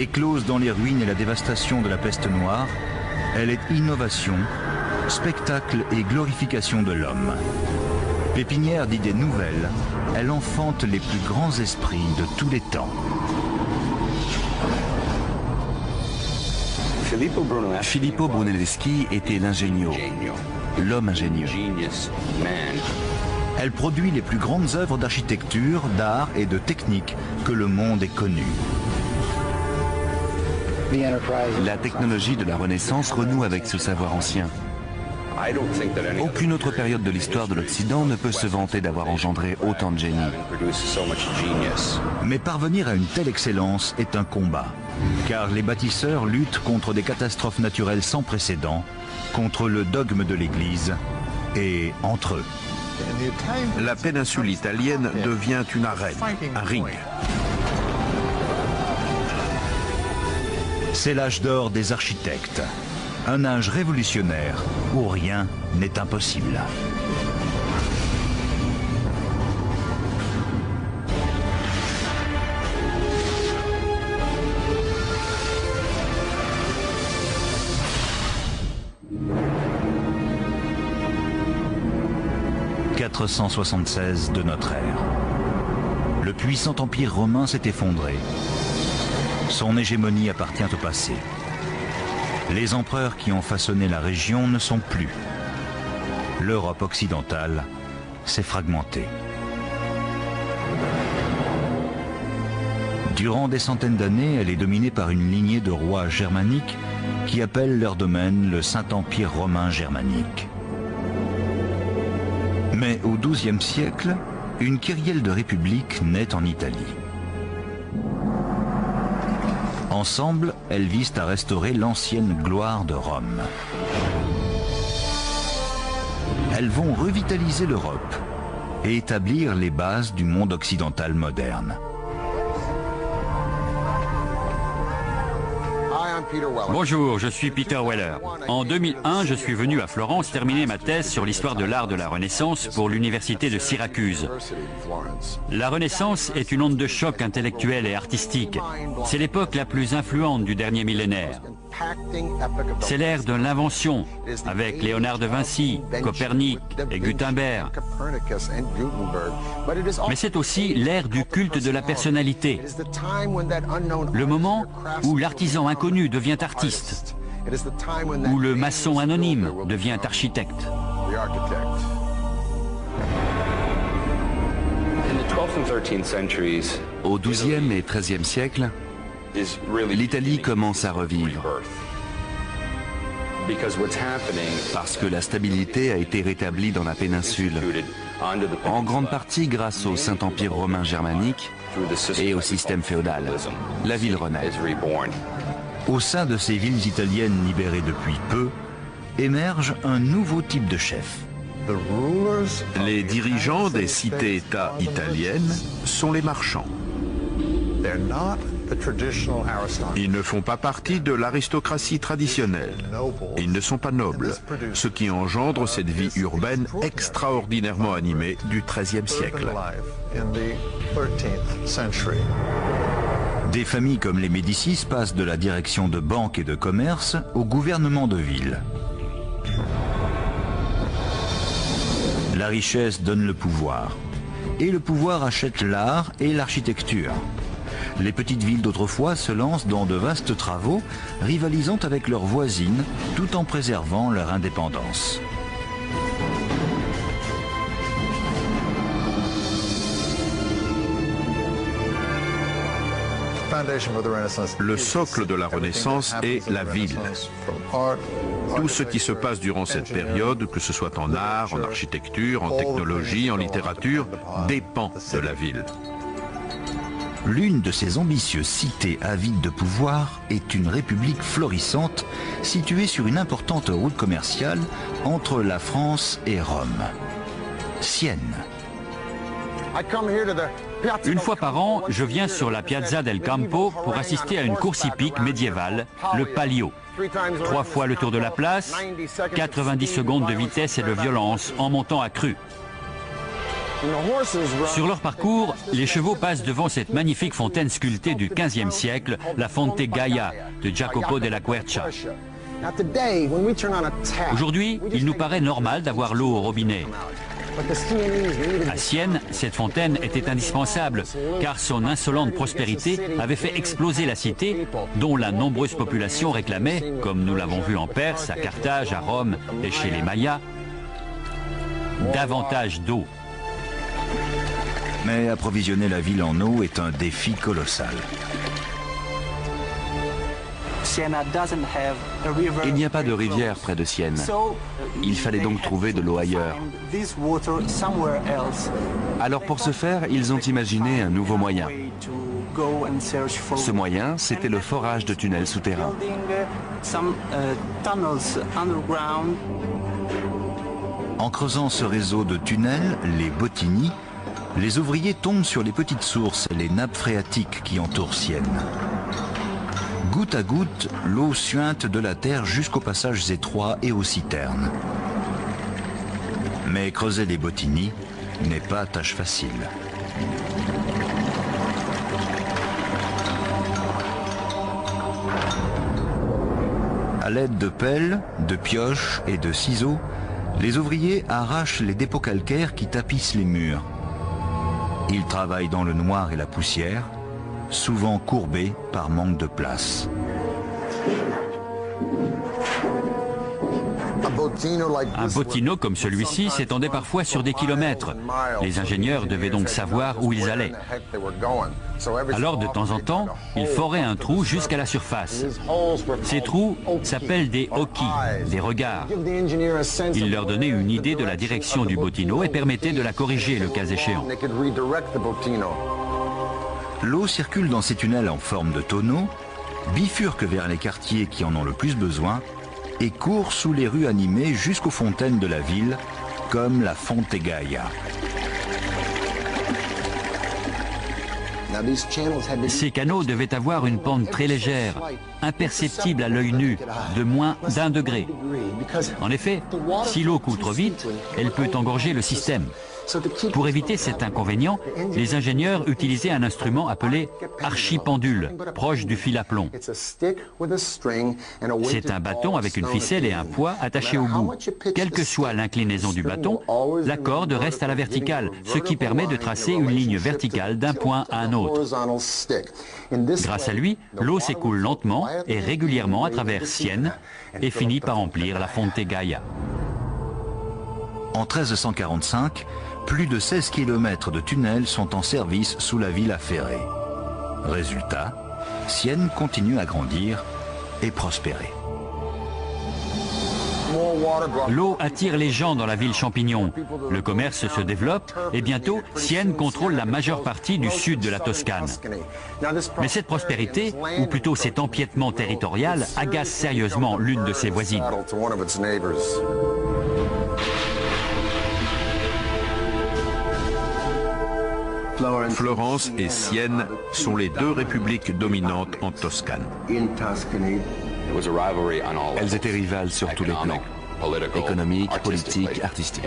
Éclose dans les ruines et la dévastation de la peste noire, elle est innovation, spectacle et glorification de l'homme. Pépinière d'idées nouvelles, elle enfante les plus grands esprits de tous les temps. Filippo Brunelleschi était l'ingénieux, l'homme ingénieux. Elle produit les plus grandes œuvres d'architecture, d'art et de technique que le monde ait connues. La technologie de la Renaissance renoue avec ce savoir ancien. Aucune autre période de l'histoire de l'Occident ne peut se vanter d'avoir engendré autant de génie. Mais parvenir à une telle excellence est un combat, car les bâtisseurs luttent contre des catastrophes naturelles sans précédent, contre le dogme de l'Église et entre eux. La péninsule italienne devient une arène, un ring. C'est l'âge d'or des architectes, un âge révolutionnaire où rien n'est impossible. « 476 de notre ère. Le puissant empire romain s'est effondré. Son hégémonie appartient au passé. Les empereurs qui ont façonné la région ne sont plus. L'Europe occidentale s'est fragmentée. Durant des centaines d'années, elle est dominée par une lignée de rois germaniques qui appellent leur domaine le Saint-Empire romain germanique. Mais au XIIe siècle, une kyrielle de républiques naît en Italie. Ensemble, elles visent à restaurer l'ancienne gloire de Rome. Elles vont revitaliser l'Europe et établir les bases du monde occidental moderne. Bonjour, je suis Peter Weller. En 2001, je suis venu à Florence terminer ma thèse sur l'histoire de l'art de la Renaissance pour l'université de Syracuse. La Renaissance est une onde de choc intellectuel et artistique. C'est l'époque la plus influente du dernier millénaire. C'est l'ère de l'invention, avec Léonard de Vinci, Copernic et Gutenberg. Mais c'est aussi l'ère du culte de la personnalité. Le moment où l'artisan inconnu devient artiste, où le maçon anonyme devient architecte. Au XIIe et XIIIe siècle, l'Italie commence à revivre. Parce que la stabilité a été rétablie dans la péninsule, en grande partie grâce au Saint-Empire romain germanique et au système féodal. La ville renaît. Au sein de ces villes italiennes libérées depuis peu, émerge un nouveau type de chef. Les dirigeants des cités-États italiennes sont les marchands. Ils ne font pas partie de l'aristocratie traditionnelle. Ils ne sont pas nobles, ce qui engendre cette vie urbaine extraordinairement animée du XIIIe siècle. Des familles comme les Médicis passent de la direction de banque et de commerce au gouvernement de ville. La richesse donne le pouvoir, et le pouvoir achète l'art et l'architecture. Les petites villes d'autrefois se lancent dans de vastes travaux, rivalisant avec leurs voisines, tout en préservant leur indépendance. Le socle de la Renaissance est la ville. Tout ce qui se passe durant cette période, que ce soit en art, en architecture, en technologie, en littérature, dépend de la ville. L'une de ces ambitieuses cités avides de pouvoir est une république florissante située sur une importante route commerciale entre la France et Rome. Sienne. Une fois par an, je viens sur la Piazza del Campo pour assister à une course hippique médiévale, le Palio. 3 fois le tour de la place, 90 secondes de vitesse et de violence en montant à cru. Sur leur parcours, les chevaux passent devant cette magnifique fontaine sculptée du XVe siècle, la Fonte Gaia de Jacopo della Quercia. Aujourd'hui, il nous paraît normal d'avoir l'eau au robinet. À Sienne, cette fontaine était indispensable, car son insolente prospérité avait fait exploser la cité, dont la nombreuse population réclamait, comme nous l'avons vu en Perse, à Carthage, à Rome et chez les Mayas, davantage d'eau. Mais approvisionner la ville en eau est un défi colossal. Il n'y a pas de rivière près de Sienne. Il fallait donc trouver de l'eau ailleurs. Alors pour ce faire, ils ont imaginé un nouveau moyen. Ce moyen, c'était le forage de tunnels souterrains. En creusant ce réseau de tunnels, les Bottini, les ouvriers tombent sur les petites sources, les nappes phréatiques qui entourent Sienne. Goutte à goutte, l'eau suinte de la terre jusqu'aux passages étroits et aux citernes. Mais creuser les Bottini n'est pas tâche facile. À l'aide de pelles, de pioches et de ciseaux, les ouvriers arrachent les dépôts calcaires qui tapissent les murs. Ils travaillent dans le noir et la poussière, souvent courbés par manque de place. Un bottino comme celui-ci s'étendait parfois sur des kilomètres. Les ingénieurs devaient donc savoir où ils allaient. Alors, de temps en temps, ils foraient un trou jusqu'à la surface. Ces trous s'appellent des occhi, des regards. Ils leur donnaient une idée de la direction du bottino et permettaient de la corriger le cas échéant. L'eau circule dans ces tunnels en forme de tonneau, bifurque vers les quartiers qui en ont le plus besoin et court sous les rues animées jusqu'aux fontaines de la ville, comme la Fonte Gaia. Ces canaux devaient avoir une pente très légère, imperceptible à l'œil nu, de moins d'1 degré. En effet, si l'eau coule trop vite, elle peut engorger le système. Pour éviter cet inconvénient, les ingénieurs utilisaient un instrument appelé archipendule, proche du fil à plomb. C'est un bâton avec une ficelle et un poids attachés au bout. Quelle que soit l'inclinaison du bâton, la corde reste à la verticale, ce qui permet de tracer une ligne verticale d'un point à un autre. Grâce à lui, l'eau s'écoule lentement et régulièrement à travers Sienne et finit par remplir la Fonte Gaia. En 1345, plus de 16 km de tunnels sont en service sous la ville affairée. Résultat, Sienne continue à grandir et prospérer. L'eau attire les gens dans la ville champignon. Le commerce se développe et bientôt, Sienne contrôle la majeure partie du sud de la Toscane. Mais cette prospérité, ou plutôt cet empiètement territorial, agace sérieusement l'une de ses voisines. Florence et Sienne sont les deux républiques dominantes en Toscane. Elles étaient rivales sur tous les plans, économique, politique, artistique.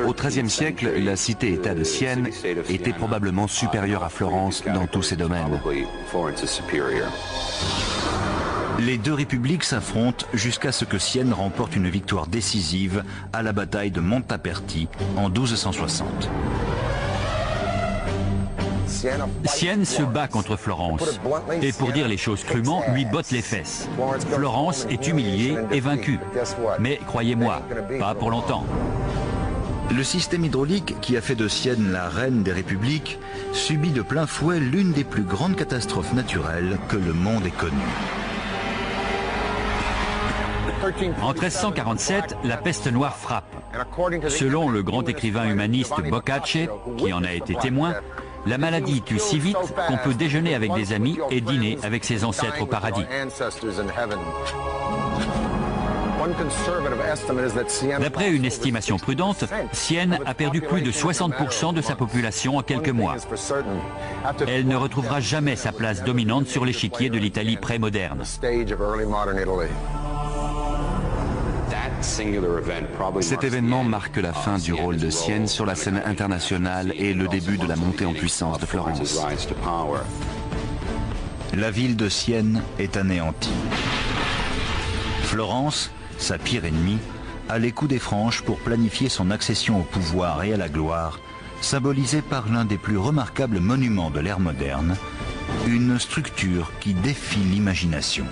Au XIIIe siècle, la cité-État de Sienne était probablement supérieure à Florence dans tous ces domaines. Les deux républiques s'affrontent jusqu'à ce que Sienne remporte une victoire décisive à la bataille de Montaperti en 1260. Sienne se bat contre Florence et, pour dire les choses crûment, lui botte les fesses. Florence est humiliée et vaincue. Mais croyez-moi, pas pour longtemps. Le système hydraulique qui a fait de Sienne la reine des républiques subit de plein fouet l'une des plus grandes catastrophes naturelles que le monde ait connues. En 1347, la peste noire frappe. Selon le grand écrivain humaniste Boccace, qui en a été témoin, la maladie tue si vite qu'on peut déjeuner avec des amis et dîner avec ses ancêtres au paradis. D'après une estimation prudente, Sienne a perdu plus de 60% de sa population en quelques mois. Elle ne retrouvera jamais sa place dominante sur l'échiquier de l'Italie pré-moderne. Cet événement marque la fin du rôle de Sienne sur la scène internationale et le début de la montée en puissance de Florence. La ville de Sienne est anéantie. Florence, sa pire ennemie, a les coups des franches pour planifier son accession au pouvoir et à la gloire, symbolisée par l'un des plus remarquables monuments de l'ère moderne, une structure qui défie l'imagination.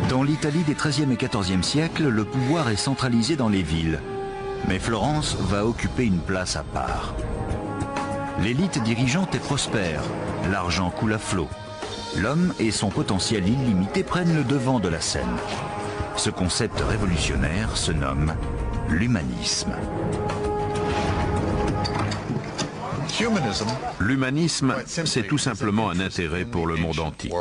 Dans l'Italie des XIIIe et XIVe siècles, le pouvoir est centralisé dans les villes. Mais Florence va occuper une place à part. L'élite dirigeante est prospère, l'argent coule à flot. L'homme et son potentiel illimité prennent le devant de la scène. Ce concept révolutionnaire se nomme l'humanisme. L'humanisme, c'est tout simplement un intérêt pour le monde antique.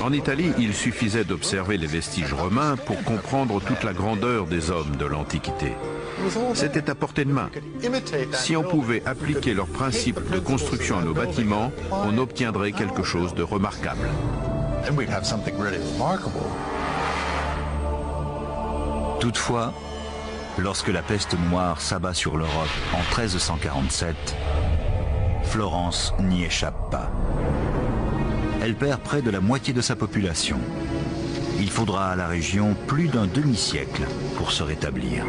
En Italie, il suffisait d'observer les vestiges romains pour comprendre toute la grandeur des hommes de l'Antiquité. C'était à portée de main. Si on pouvait appliquer leurs principes de construction à nos bâtiments, on obtiendrait quelque chose de remarquable. Toutefois, lorsque la peste noire s'abat sur l'Europe en 1347, Florence n'y échappe pas. Elle perd près de la moitié de sa population. Il faudra à la région plus d'un demi-siècle pour se rétablir.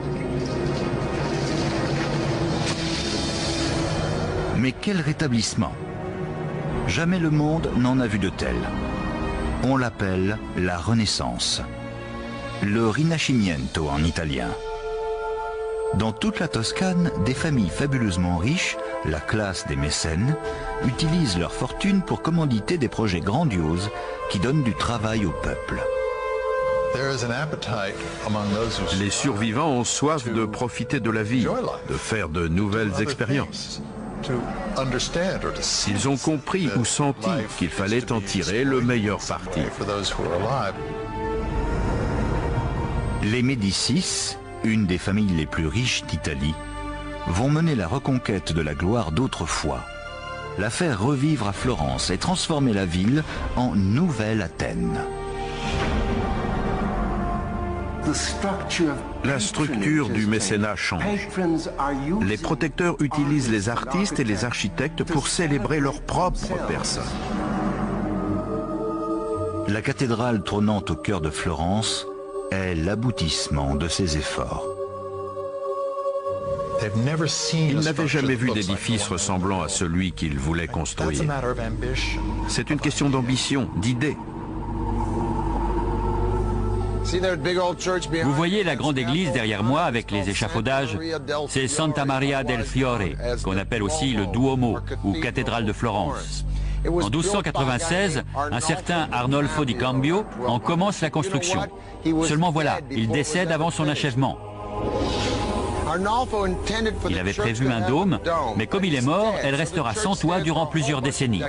Mais quel rétablissement! Jamais le monde n'en a vu de tel. On l'appelle la Renaissance. Le Rinascimento en italien. Dans toute la Toscane, des familles fabuleusement riches, la classe des mécènes, utilisent leur fortune pour commanditer des projets grandioses qui donnent du travail au peuple. Les survivants ont soif de profiter de la vie, de faire de nouvelles expériences. Ils ont compris ou senti qu'il fallait en tirer le meilleur parti. Les Médicis, une des familles les plus riches d'Italie, vont mener la reconquête de la gloire d'autrefois, la faire revivre à Florence et transformer la ville en nouvelle Athènes. La structure du mécénat change. Les protecteurs utilisent les artistes et les architectes pour célébrer leur propre personne. La cathédrale trônant au cœur de Florence est l'aboutissement de ces efforts. Ils n'avaient jamais vu d'édifice ressemblant à celui qu'ils voulaient construire. C'est une question d'ambition, d'idée. Vous voyez la grande église derrière moi avec les échafaudages? C'est Santa Maria del Fiore, qu'on appelle aussi le Duomo ou cathédrale de Florence. En 1296, un certain Arnolfo di Cambio en commence la construction. Seulement voilà, il décède avant son achèvement. Il avait prévu un dôme, mais comme il est mort, elle restera sans toit durant plusieurs décennies.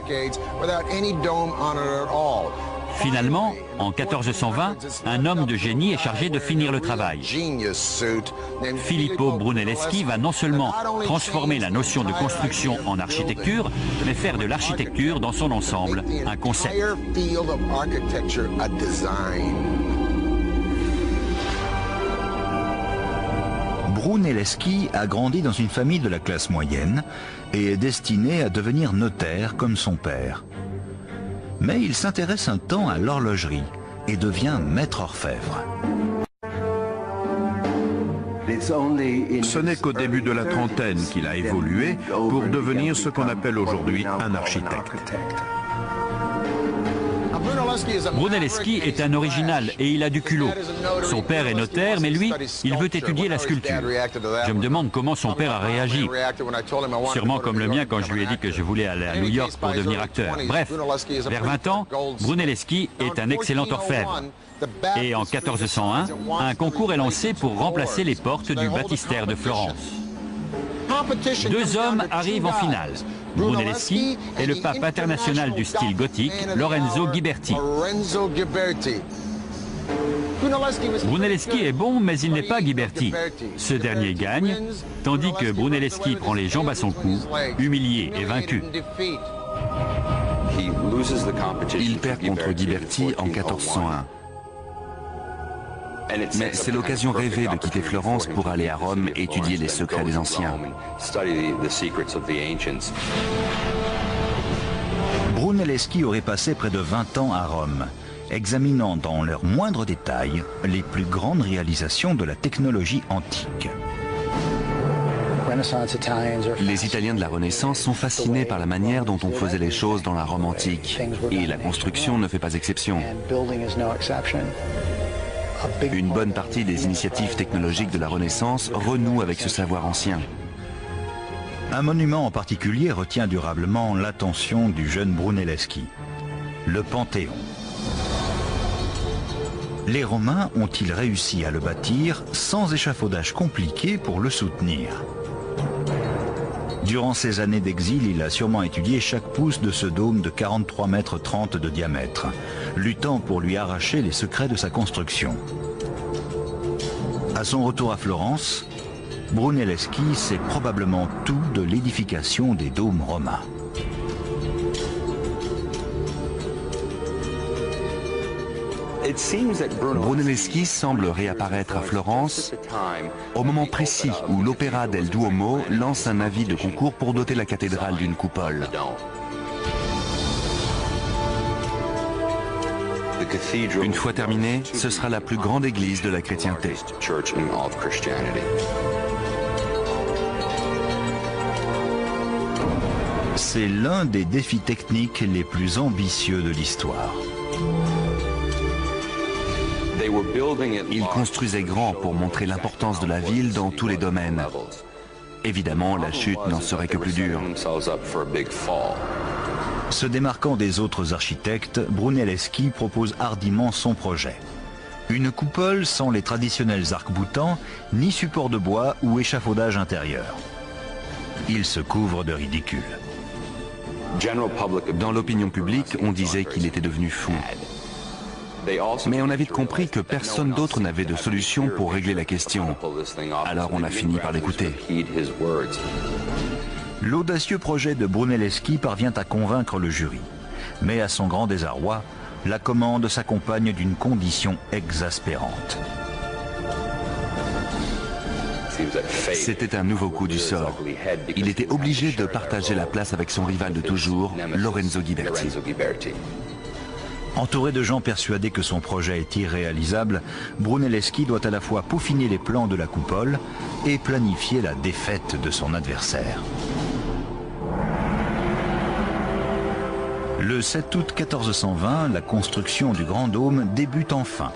Finalement, en 1420, un homme de génie est chargé de finir le travail. Filippo Brunelleschi va non seulement transformer la notion de construction en architecture, mais faire de l'architecture dans son ensemble un concept. Brunelleschi a grandi dans une famille de la classe moyenne et est destiné à devenir notaire comme son père. Mais il s'intéresse un temps à l'horlogerie et devient maître orfèvre. Ce n'est qu'au début de la trentaine qu'il a évolué pour devenir ce qu'on appelle aujourd'hui un architecte. Brunelleschi est un original et il a du culot. Son père est notaire, mais lui, il veut étudier la sculpture. Je me demande comment son père a réagi. Sûrement comme le mien quand je lui ai dit que je voulais aller à New York pour devenir acteur. Bref, vers 20 ans, Brunelleschi est un excellent orfèvre. Et en 1401, un concours est lancé pour remplacer les portes du baptistère de Florence. Deux hommes arrivent en finale. Brunelleschi et le pape international du style gothique, Lorenzo Ghiberti. Brunelleschi est bon, mais il n'est pas Ghiberti. Ce dernier gagne, tandis que Brunelleschi prend les jambes à son cou, humilié et vaincu. Il perd contre Ghiberti en 1401. Mais c'est l'occasion rêvée de quitter Florence pour aller à Rome étudier les secrets des anciens. Brunelleschi aurait passé près de 20 ans à Rome, examinant dans leurs moindres détails les plus grandes réalisations de la technologie antique. Les Italiens de la Renaissance sont fascinés par la manière dont on faisait les choses dans la Rome antique, et la construction ne fait pas exception. Une bonne partie des initiatives technologiques de la Renaissance renouent avec ce savoir ancien. Un monument en particulier retient durablement l'attention du jeune Brunelleschi, le Panthéon. Les Romains ont-ils réussi à le bâtir sans échafaudage compliqué pour le soutenir? Durant ses années d'exil, il a sûrement étudié chaque pouce de ce dôme de 43,30 mètres de diamètre, luttant pour lui arracher les secrets de sa construction. À son retour à Florence, Brunelleschi sait probablement tout de l'édification des dômes romains. Brunelleschi semble réapparaître à Florence au moment précis où l'Opéra del Duomo lance un avis de concours pour doter la cathédrale d'une coupole. Une fois terminée, ce sera la plus grande église de la chrétienté. C'est l'un des défis techniques les plus ambitieux de l'histoire. Ils construisaient grand pour montrer l'importance de la ville dans tous les domaines. Évidemment, la chute n'en serait que plus dure. Se démarquant des autres architectes, Brunelleschi propose hardiment son projet. Une coupole sans les traditionnels arcs-boutants, ni support de bois ou échafaudage intérieur. Il se couvre de ridicule. Dans l'opinion publique, on disait qu'il était devenu fou. Mais on a vite compris que personne d'autre n'avait de solution pour régler la question. Alors on a fini par l'écouter. L'audacieux projet de Brunelleschi parvient à convaincre le jury. Mais à son grand désarroi, la commande s'accompagne d'une condition exaspérante. C'était un nouveau coup du sort. Il était obligé de partager la place avec son rival de toujours, Lorenzo Ghiberti. Entouré de gens persuadés que son projet est irréalisable, Brunelleschi doit à la fois peaufiner les plans de la coupole et planifier la défaite de son adversaire. Le 7 août 1420, la construction du Grand Dôme débute enfin.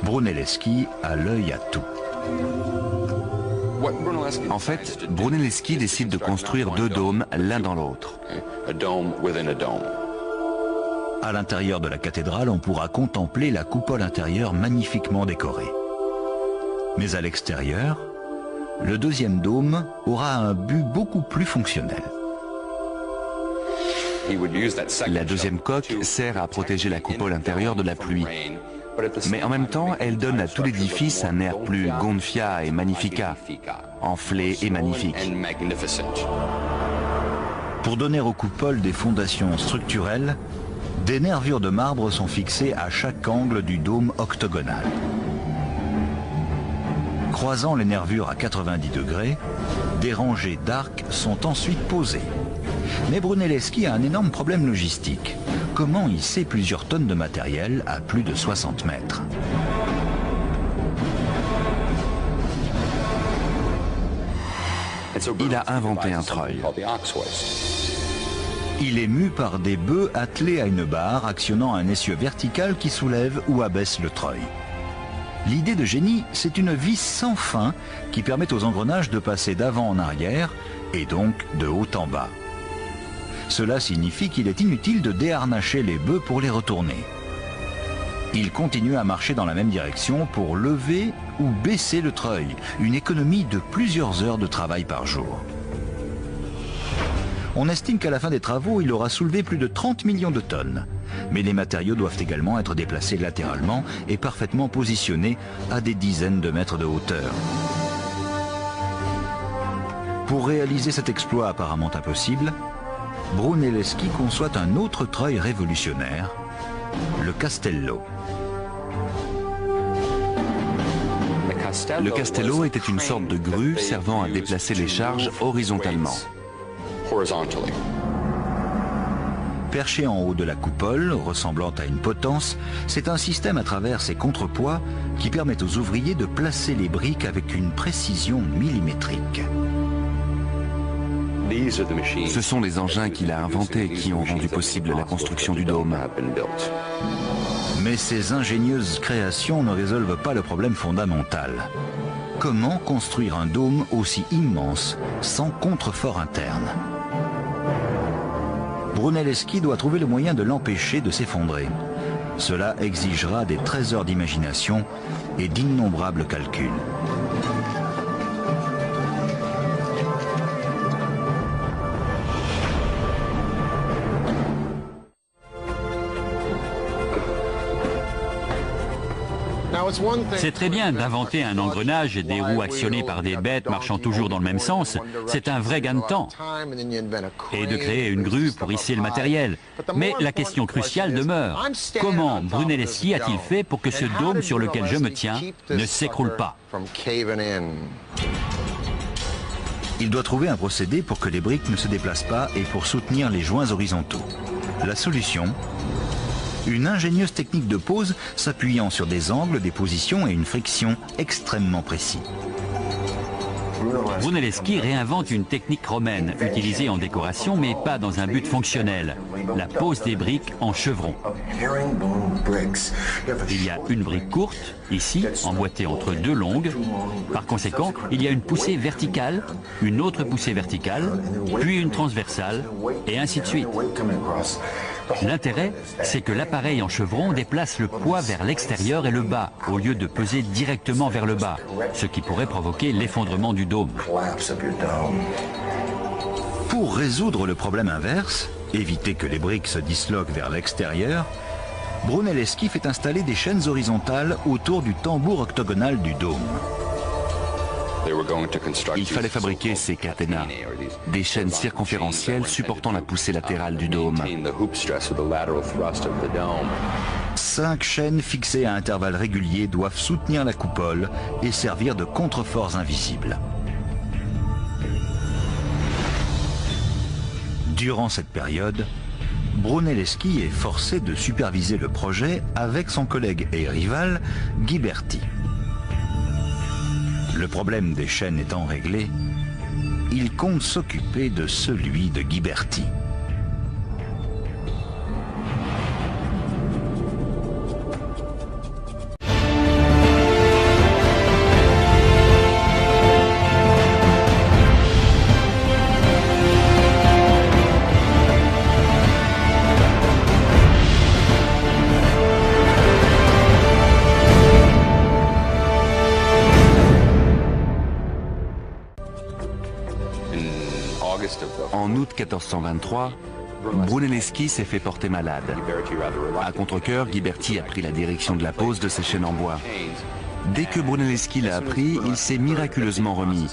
Brunelleschi a l'œil à tout. En fait, Brunelleschi décide de construire deux dômes l'un dans l'autre. À l'intérieur de la cathédrale, on pourra contempler la coupole intérieure magnifiquement décorée. Mais à l'extérieur, le deuxième dôme aura un but beaucoup plus fonctionnel. La deuxième coque sert à protéger la coupole intérieure de la pluie. Mais en même temps, elle donne à tout l'édifice un air plus gonfia et magnifica, enflé et magnifique. Pour donner aux coupoles des fondations structurelles, des nervures de marbre sont fixées à chaque angle du dôme octogonal. Croisant les nervures à 90 degrés, des rangées d'arcs sont ensuite posées. Mais Brunelleschi a un énorme problème logistique. Comment hisser plusieurs tonnes de matériel à plus de 60 mètres? Il a inventé un treuil. Il est mu par des bœufs attelés à une barre actionnant un essieu vertical qui soulève ou abaisse le treuil. L'idée de génie, c'est une vis sans fin qui permet aux engrenages de passer d'avant en arrière et donc de haut en bas. Cela signifie qu'il est inutile de déharnacher les bœufs pour les retourner. Ils continuent à marcher dans la même direction pour lever ou baisser le treuil, une économie de plusieurs heures de travail par jour. On estime qu'à la fin des travaux, il aura soulevé plus de 30 millions de tonnes. Mais les matériaux doivent également être déplacés latéralement et parfaitement positionnés à des dizaines de mètres de hauteur. Pour réaliser cet exploit apparemment impossible, Brunelleschi conçoit un autre treuil révolutionnaire, le Castello. Le Castello était une sorte de grue servant à déplacer les charges horizontalement. Perché en haut de la coupole, ressemblant à une potence, c'est un système à travers ses contrepoids qui permet aux ouvriers de placer les briques avec une précision millimétrique. Ce sont les engins qu'il a inventés qui ont rendu possible la construction du dôme. Mais ces ingénieuses créations ne résolvent pas le problème fondamental. Comment construire un dôme aussi immense sans contrefort interne? Brunelleschi doit trouver le moyen de l'empêcher de s'effondrer. Cela exigera des trésors d'imagination et d'innombrables calculs. C'est très bien d'inventer un engrenage et des roues actionnées par des bêtes marchant toujours dans le même sens. C'est un vrai gain de temps. Et de créer une grue pour hisser le matériel. Mais la question cruciale demeure. Comment Brunelleschi a-t-il fait pour que ce dôme sur lequel je me tiens ne s'écroule pas? Il doit trouver un procédé pour que les briques ne se déplacent pas et pour soutenir les joints horizontaux. La solution? Une ingénieuse technique de pose s'appuyant sur des angles, des positions et une friction extrêmement précis. Brunelleschi réinvente une technique romaine, utilisée en décoration mais pas dans un but fonctionnel. La pose des briques en chevron. Il y a une brique courte, ici, emboîtée entre deux longues. Par conséquent, il y a une poussée verticale, une autre poussée verticale, puis une transversale, et ainsi de suite. L'intérêt, c'est que l'appareil en chevron déplace le poids vers l'extérieur et le bas, au lieu de peser directement vers le bas, ce qui pourrait provoquer l'effondrement du dôme. Pour résoudre le problème inverse, éviter que les briques se disloquent vers l'extérieur, Brunelleschi fait installer des chaînes horizontales autour du tambour octogonal du dôme. Il fallait fabriquer ces caténas, des chaînes circonférentielles supportant la poussée latérale du dôme. 5 chaînes fixées à intervalles réguliers doivent soutenir la coupole et servir de contreforts invisibles. Durant cette période, Brunelleschi est forcé de superviser le projet avec son collègue et rival Ghiberti. Le problème des chaînes étant réglé, il compte s'occuper de celui de Ghiberti. En août 1423, Brunelleschi s'est fait porter malade. À contre-cœur, Ghiberti a pris la direction de la pose de ses chaînes en bois. Dès que Brunelleschi l'a appris, il s'est miraculeusement remis,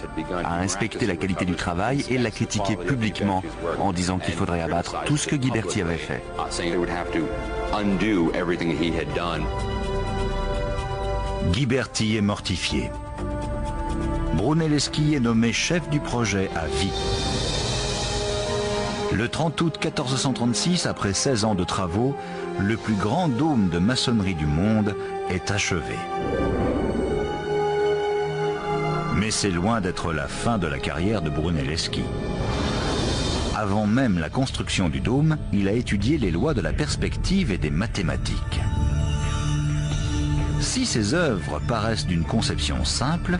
a inspecté la qualité du travail et l'a critiqué publiquement en disant qu'il faudrait abattre tout ce que Ghiberti avait fait. Ghiberti est mortifié. Brunelleschi est nommé chef du projet à vie. Le 30 août 1436, après 16 ans de travaux, le plus grand dôme de maçonnerie du monde est achevé. Mais c'est loin d'être la fin de la carrière de Brunelleschi. Avant même la construction du dôme, il a étudié les lois de la perspective et des mathématiques. Si ces œuvres paraissent d'une conception simple,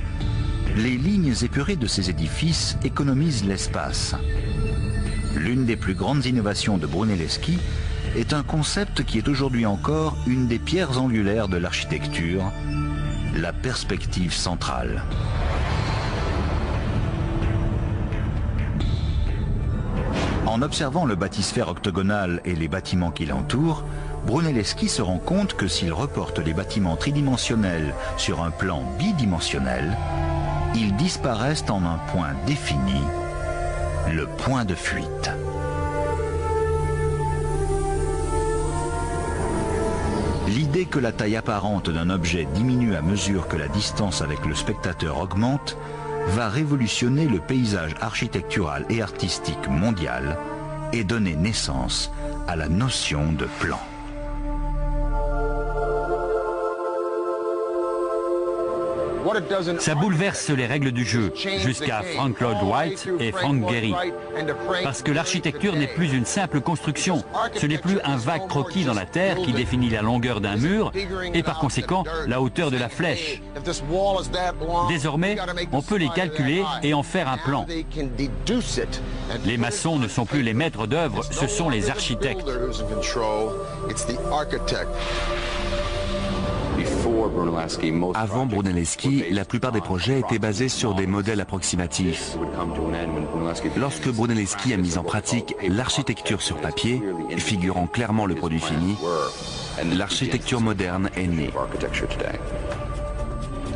les lignes épurées de ces édifices économisent l'espace. L'une des plus grandes innovations de Brunelleschi est un concept qui est aujourd'hui encore une des pierres angulaires de l'architecture, la perspective centrale. En observant le bâtisphère octogonal et les bâtiments qui l'entourent, Brunelleschi se rend compte que s'il reporte les bâtiments tridimensionnels sur un plan bidimensionnel, ils disparaissent en un point défini, le point de fuite. L'idée que la taille apparente d'un objet diminue à mesure que la distance avec le spectateur augmente va révolutionner le paysage architectural et artistique mondial et donner naissance à la notion de plan. Ça bouleverse les règles du jeu, jusqu'à Frank Lloyd Wright et Frank Gehry. Parce que l'architecture n'est plus une simple construction, ce n'est plus un vague croquis dans la terre qui définit la longueur d'un mur et par conséquent la hauteur de la flèche. Désormais, on peut les calculer et en faire un plan. Les maçons ne sont plus les maîtres d'œuvre, ce sont les architectes. Avant Brunelleschi, la plupart des projets étaient basés sur des modèles approximatifs. Lorsque Brunelleschi a mis en pratique l'architecture sur papier, figurant clairement le produit fini, l'architecture moderne est née.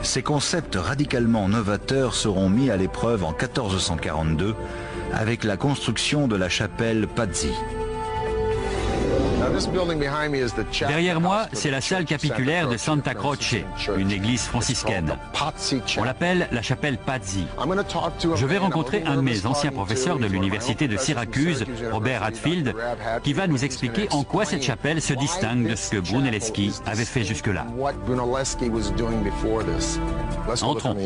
Ces concepts radicalement novateurs seront mis à l'épreuve en 1442 avec la construction de la chapelle Pazzi. Derrière moi, c'est la salle capitulaire de Santa Croce, une église franciscaine. On l'appelle la chapelle Pazzi. Je vais rencontrer un de mes anciens professeurs de l'université de Syracuse, Robert Hadfield, qui va nous expliquer en quoi cette chapelle se distingue de ce que Brunelleschi avait fait jusque-là. Entrons.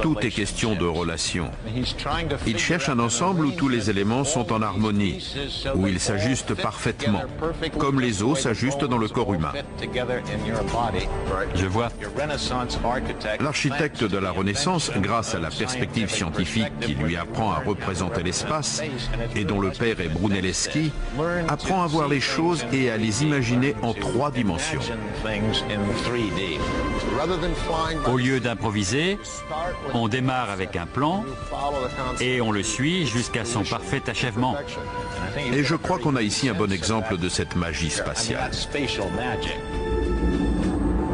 Tout est question de relation. Il cherche un ensemble où tous les éléments sont en harmonie, où ils s'ajustent parfaitement, comme les os s'ajustent dans le corps humain. Je vois. L'architecte de la Renaissance, grâce à la perspective scientifique qui lui apprend à représenter l'espace, et dont le père est Brunelleschi, apprend à voir les choses et à les imaginer en 3 dimensions. Au lieu d'improviser, on démarre avec un plan et on le suit jusqu'à son parfait achèvement. Et je crois qu'on a ici un bon exemple de cette magie spatiale.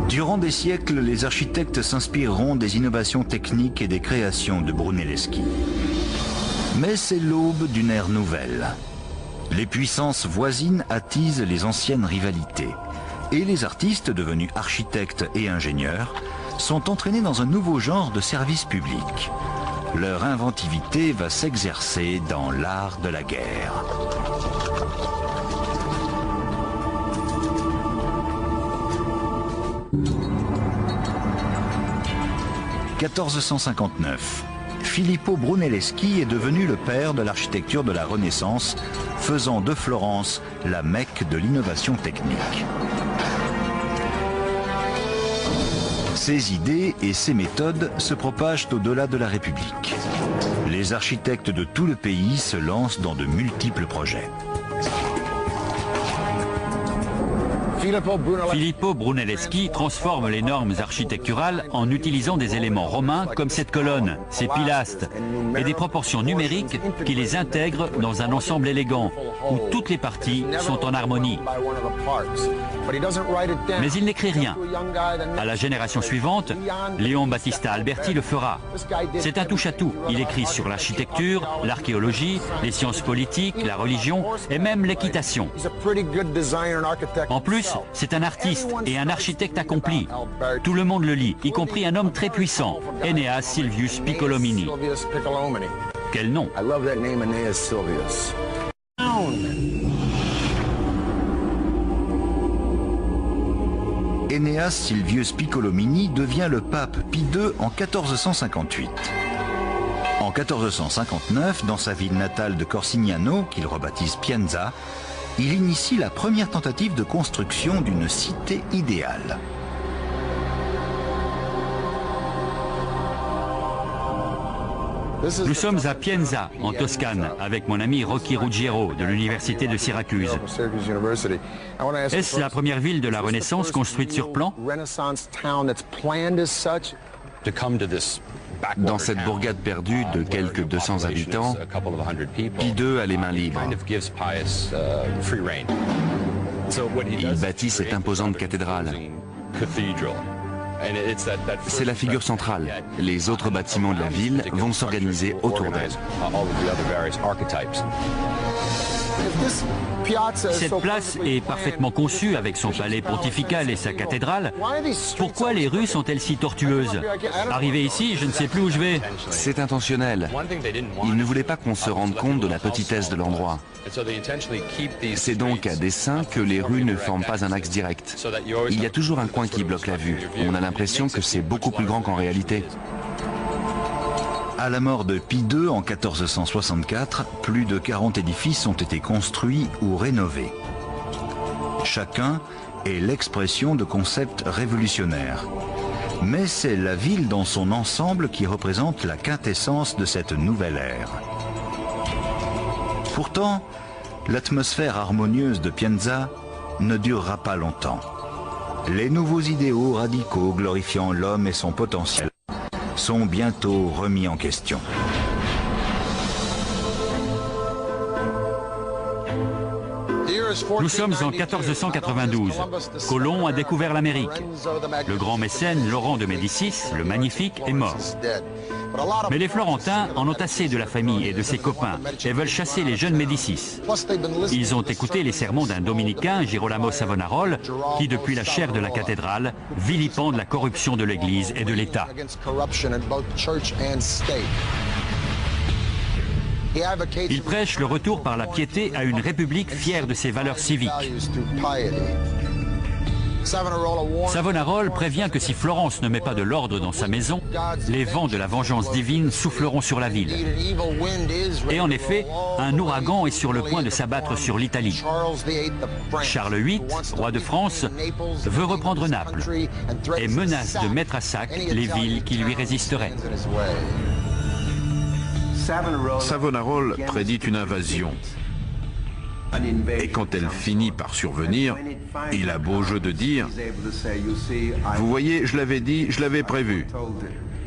Durant des siècles, les architectes s'inspireront des innovations techniques et des créations de Brunelleschi. Mais c'est l'aube d'une ère nouvelle. Les puissances voisines attisent les anciennes rivalités. Et les artistes, devenus architectes et ingénieurs, sont entraînés dans un nouveau genre de service public. Leur inventivité va s'exercer dans l'art de la guerre. « 1459. Filippo Brunelleschi est devenu le père de l'architecture de la Renaissance, faisant de Florence la Mecque de l'innovation technique. Ses idées et ses méthodes se propagent au-delà de la République. Les architectes de tout le pays se lancent dans de multiples projets. Filippo Brunelleschi transforme les normes architecturales en utilisant des éléments romains comme cette colonne, ces pilastres, et des proportions numériques qui les intègrent dans un ensemble élégant, où toutes les parties sont en harmonie. Mais il n'écrit rien. À la génération suivante, Léon Battista Alberti le fera. C'est un touche-à-tout. Il écrit sur l'architecture, l'archéologie, les sciences politiques, la religion et même l'équitation. En plus, c'est un artiste et un architecte accompli. Tout le monde le lit, y compris un homme très puissant, Enéas Silvius Piccolomini. Quel nom! Enéas Silvius Piccolomini devient le pape Pie II en 1458. En 1459, dans sa ville natale de Corsignano, qu'il rebaptise Pienza, il initie la première tentative de construction d'une cité idéale. Nous sommes à Pienza, en Toscane, avec mon ami Rocky Ruggiero de l'université de Syracuse. Est-ce la première ville de la Renaissance construite sur plan? Dans cette bourgade perdue de quelques 200 habitants, Pie II a les mains libres. Il bâtit cette imposante cathédrale. C'est la figure centrale. Les autres bâtiments de la ville vont s'organiser autour d'elle. Cette place est parfaitement conçue avec son palais pontifical et sa cathédrale. Pourquoi les rues sont-elles si tortueuses? Arrivé ici, je ne sais plus où je vais. C'est intentionnel. Ils ne voulaient pas qu'on se rende compte de la petitesse de l'endroit. C'est donc à dessein que les rues ne forment pas un axe direct. Il y a toujours un coin qui bloque la vue. On a l'impression que c'est beaucoup plus grand qu'en réalité. À la mort de Pie II en 1464, plus de 40 édifices ont été construits ou rénovés. Chacun est l'expression de concepts révolutionnaires. Mais c'est la ville dans son ensemble qui représente la quintessence de cette nouvelle ère. Pourtant, l'atmosphère harmonieuse de Pienza ne durera pas longtemps. Les nouveaux idéaux radicaux glorifiant l'homme et son potentiel sont bientôt remis en question. Nous sommes en 1492. Colomb a découvert l'Amérique. Le grand mécène Laurent de Médicis, le Magnifique, est mort. Mais les Florentins en ont assez de la famille et de ses copains et veulent chasser les jeunes Médicis. Ils ont écouté les sermons d'un dominicain, Girolamo Savonarole, qui, depuis la chaire de la cathédrale, vilipende la corruption de l'Église et de l'État. Il prêche le retour par la piété à une république fière de ses valeurs civiques. Savonarole prévient que si Florence ne met pas de l'ordre dans sa maison, les vents de la vengeance divine souffleront sur la ville. Et en effet, un ouragan est sur le point de s'abattre sur l'Italie. Charles VIII, roi de France, veut reprendre Naples et menace de mettre à sac les villes qui lui résisteraient. Savonarole prédit une invasion. Et quand elle finit par survenir, il a beau jeu de dire « Vous voyez, je l'avais dit, je l'avais prévu ».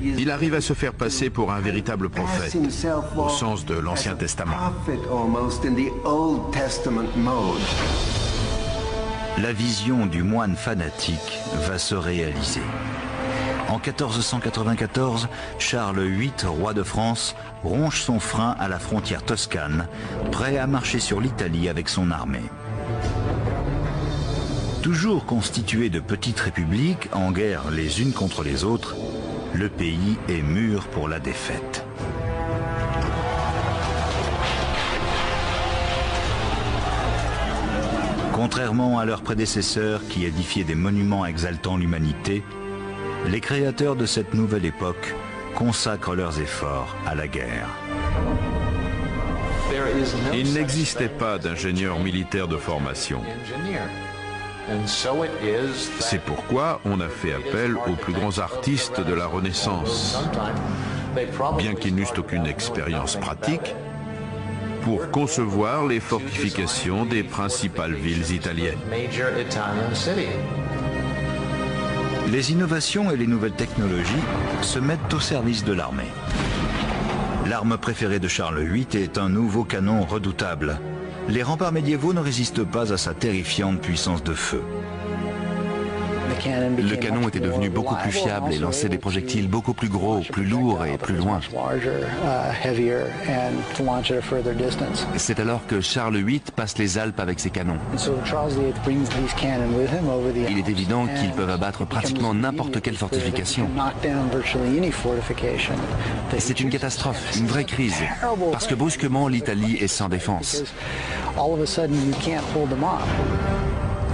Il arrive à se faire passer pour un véritable prophète, au sens de l'Ancien Testament. La vision du moine fanatique va se réaliser. En 1494, Charles VIII, roi de France, ronge son frein à la frontière toscane, prêt à marcher sur l'Italie avec son armée. Toujours constitué de petites républiques en guerre les unes contre les autres, le pays est mûr pour la défaite. Contrairement à leurs prédécesseurs qui édifiaient des monuments exaltant l'humanité, les créateurs de cette nouvelle époque consacrent leurs efforts à la guerre. Il n'existait pas d'ingénieur militaire de formation. C'est pourquoi on a fait appel aux plus grands artistes de la Renaissance, bien qu'ils n'eussent aucune expérience pratique, pour concevoir les fortifications des principales villes italiennes. Les innovations et les nouvelles technologies se mettent au service de l'armée. L'arme préférée de Charles VIII est un nouveau canon redoutable. Les remparts médiévaux ne résistent pas à sa terrifiante puissance de feu. Le canon était devenu beaucoup plus fiable et lançait des projectiles beaucoup plus gros, plus lourds et plus loin. C'est alors que Charles VIII passe les Alpes avec ses canons. Il est évident qu'ils peuvent abattre pratiquement n'importe quelle fortification. C'est une catastrophe, une vraie crise, parce que brusquement l'Italie est sans défense.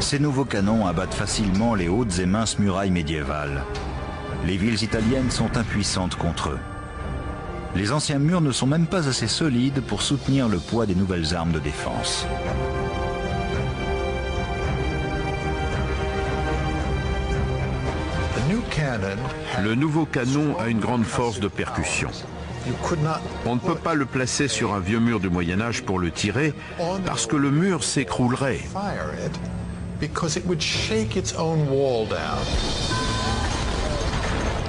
Ces nouveaux canons abattent facilement les hautes et minces murailles médiévales. Les villes italiennes sont impuissantes contre eux. Les anciens murs ne sont même pas assez solides pour soutenir le poids des nouvelles armes de défense. Le nouveau canon a une grande force de percussion. On ne peut pas le placer sur un vieux mur du Moyen-Âge pour le tirer, parce que le mur s'écroulerait.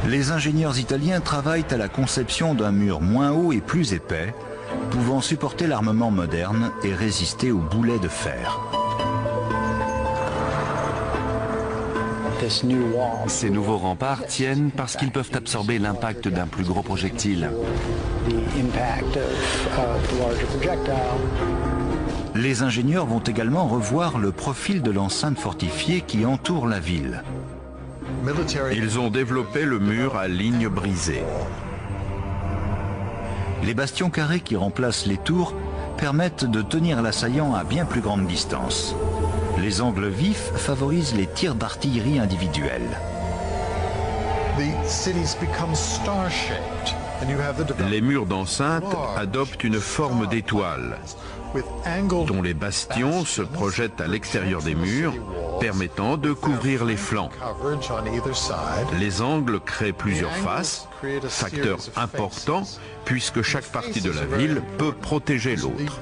Les ingénieurs italiens travaillent à la conception d'un mur moins haut et plus épais, pouvant supporter l'armement moderne et résister aux boulets de fer. Ces nouveaux remparts tiennent parce qu'ils peuvent absorber l'impact d'un plus gros projectile. Les ingénieurs vont également revoir le profil de l'enceinte fortifiée qui entoure la ville. Ils ont développé le mur à lignes brisées. Les bastions carrés qui remplacent les tours permettent de tenir l'assaillant à bien plus grande distance. Les angles vifs favorisent les tirs d'artillerie individuels. Les murs d'enceinte adoptent une forme d'étoile, dont les bastions se projettent à l'extérieur des murs, permettant de couvrir les flancs. Les angles créent plusieurs faces, facteur important puisque chaque partie de la ville peut protéger l'autre.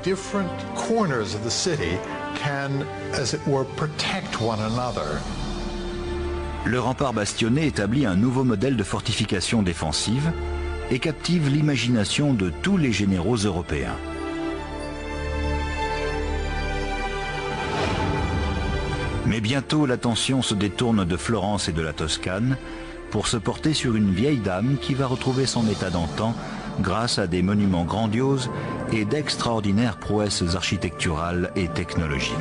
Le rempart bastionné établit un nouveau modèle de fortification défensive et captive l'imagination de tous les généraux européens. Mais bientôt l'attention se détourne de Florence et de la Toscane pour se porter sur une vieille dame qui va retrouver son état d'antan grâce à des monuments grandioses et d'extraordinaires prouesses architecturales et technologiques.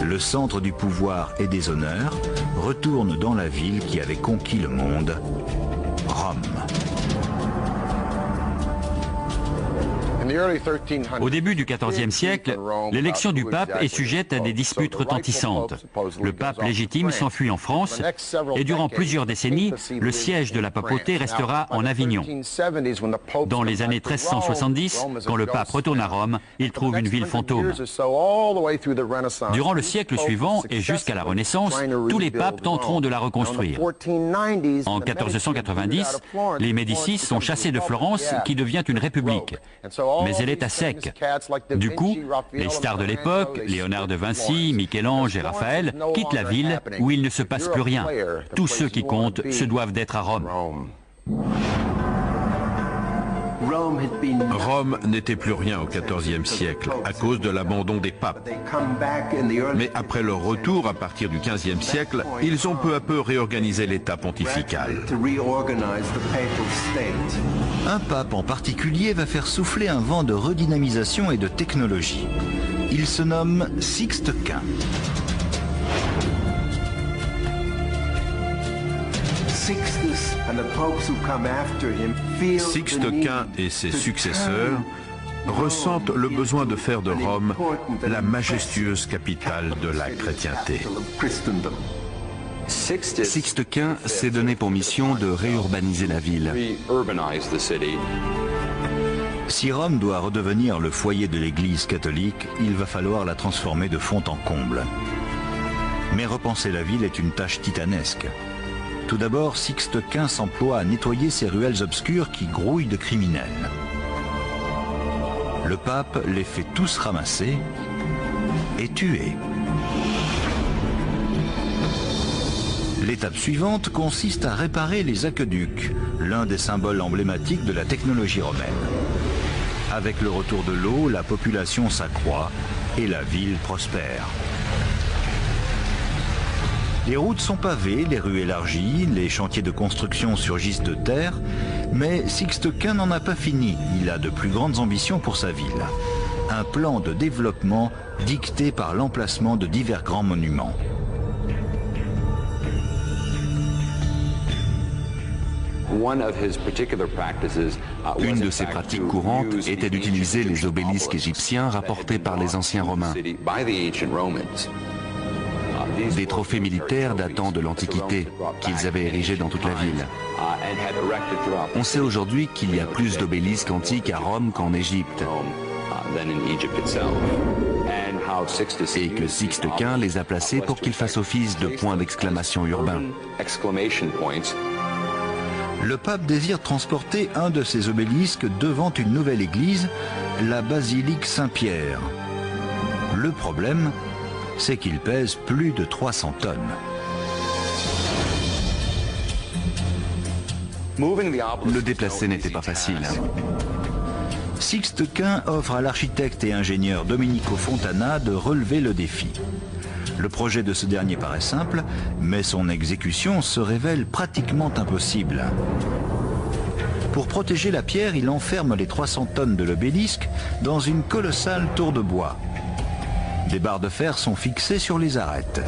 Le centre du pouvoir et des honneurs retourne dans la ville qui avait conquis le monde, Rome. Au début du XIVe siècle, l'élection du pape est sujette à des disputes retentissantes. Le pape légitime s'enfuit en France et durant plusieurs décennies, le siège de la papauté restera en Avignon. Dans les années 1370, quand le pape retourne à Rome, il trouve une ville fantôme. Durant le siècle suivant et jusqu'à la Renaissance, tous les papes tenteront de la reconstruire. En 1490, les Médicis sont chassés de Florence qui devient une république. Mais elle est à sec. Du coup, les stars de l'époque, Léonard de Vinci, Michel-Ange et Raphaël, quittent la ville où il ne se passe plus rien. Tous ceux qui comptent se doivent d'être à Rome. Rome n'était plus rien au XIVe siècle à cause de l'abandon des papes. Mais après leur retour à partir du XVe siècle, ils ont peu à peu réorganisé l'État pontifical. Un pape en particulier va faire souffler un vent de redynamisation et de technologie. Il se nomme Sixte Quint. Sixte Quint et ses successeurs ressentent le besoin de faire de Rome la majestueuse capitale de la chrétienté. Sixte Quint s'est donné pour mission de réurbaniser la ville. Si Rome doit redevenir le foyer de l'Église catholique, il va falloir la transformer de fond en comble. Mais repenser la ville est une tâche titanesque. Tout d'abord, Sixte Quint s'emploie à nettoyer ces ruelles obscures qui grouillent de criminels. Le pape les fait tous ramasser et tuer. L'étape suivante consiste à réparer les aqueducs, l'un des symboles emblématiques de la technologie romaine. Avec le retour de l'eau, la population s'accroît et la ville prospère. Les routes sont pavées, les rues élargies, les chantiers de construction surgissent de terre, mais Sixte Quint n'en a pas fini. Il a de plus grandes ambitions pour sa ville. Un plan de développement dicté par l'emplacement de divers grands monuments. Une de ses pratiques courantes était d'utiliser les obélisques égyptiens rapportés par les anciens Romains. Des trophées militaires datant de l'Antiquité qu'ils avaient érigés dans toute la ville. On sait aujourd'hui qu'il y a plus d'obélisques antiques à Rome qu'en Égypte. Et que Sixte Quint les a placés pour qu'ils fassent office de points d'exclamation urbains. Le pape désire transporter un de ces obélisques devant une nouvelle église, la basilique Saint-Pierre. Le problème, c'est qu'il pèse plus de 300 tonnes. Le déplacer n'était pas facile. Sixte Quint offre à l'architecte et ingénieur Domenico Fontana de relever le défi. Le projet de ce dernier paraît simple, mais son exécution se révèle pratiquement impossible. Pour protéger la pierre, il enferme les 300 tonnes de l'obélisque dans une colossale tour de bois. Des barres de fer sont fixées sur les arêtes.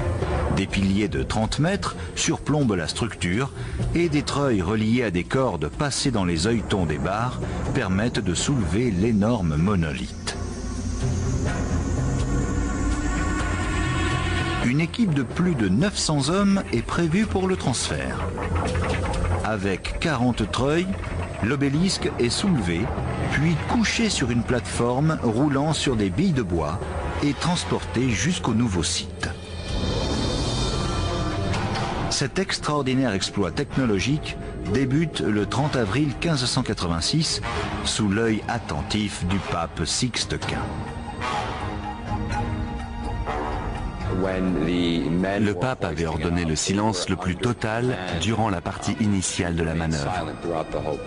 Des piliers de 30 mètres surplombent la structure et des treuils reliés à des cordes passées dans les œilletons des barres permettent de soulever l'énorme monolithe. Une équipe de plus de 900 hommes est prévue pour le transfert. Avec 40 treuils, l'obélisque est soulevé, puis couché sur une plateforme roulant sur des billes de bois et transporté jusqu'au nouveau site. Cet extraordinaire exploit technologique débute le 30 avril 1586 sous l'œil attentif du pape Sixte Quint. Le pape avait ordonné le silence le plus total durant la partie initiale de la manœuvre,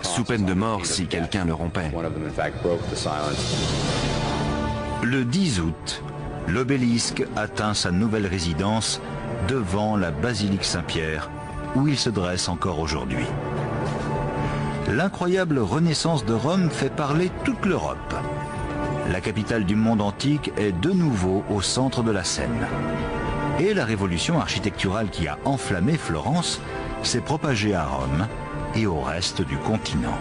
sous peine de mort si quelqu'un le rompait. Le 10 août, l'obélisque atteint sa nouvelle résidence devant la basilique Saint-Pierre, où il se dresse encore aujourd'hui. L'incroyable renaissance de Rome fait parler toute l'Europe. La capitale du monde antique est de nouveau au centre de la scène. Et la révolution architecturale qui a enflammé Florence s'est propagée à Rome et au reste du continent.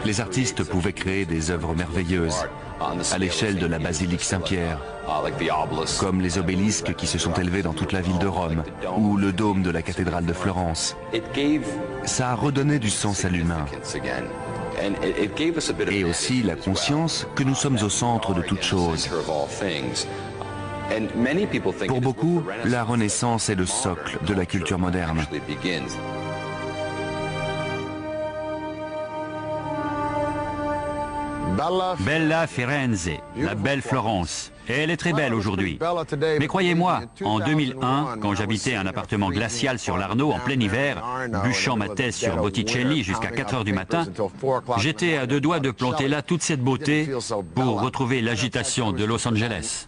Les artistes pouvaient créer des œuvres merveilleuses à l'échelle de la basilique Saint-Pierre, comme les obélisques qui se sont élevés dans toute la ville de Rome, ou le dôme de la cathédrale de Florence. Ça a redonné du sens à l'humain. Et aussi la conscience que nous sommes au centre de toute chose. Pour beaucoup, la Renaissance est le socle de la culture moderne. Bella Firenze, la belle Florence. Et elle est très belle aujourd'hui. Mais croyez-moi, en 2001, quand j'habitais un appartement glacial sur l'Arno en plein hiver, bûchant ma thèse sur Botticelli jusqu'à 4 heures du matin, j'étais à 2 doigts de planter là toute cette beauté pour retrouver l'agitation de Los Angeles.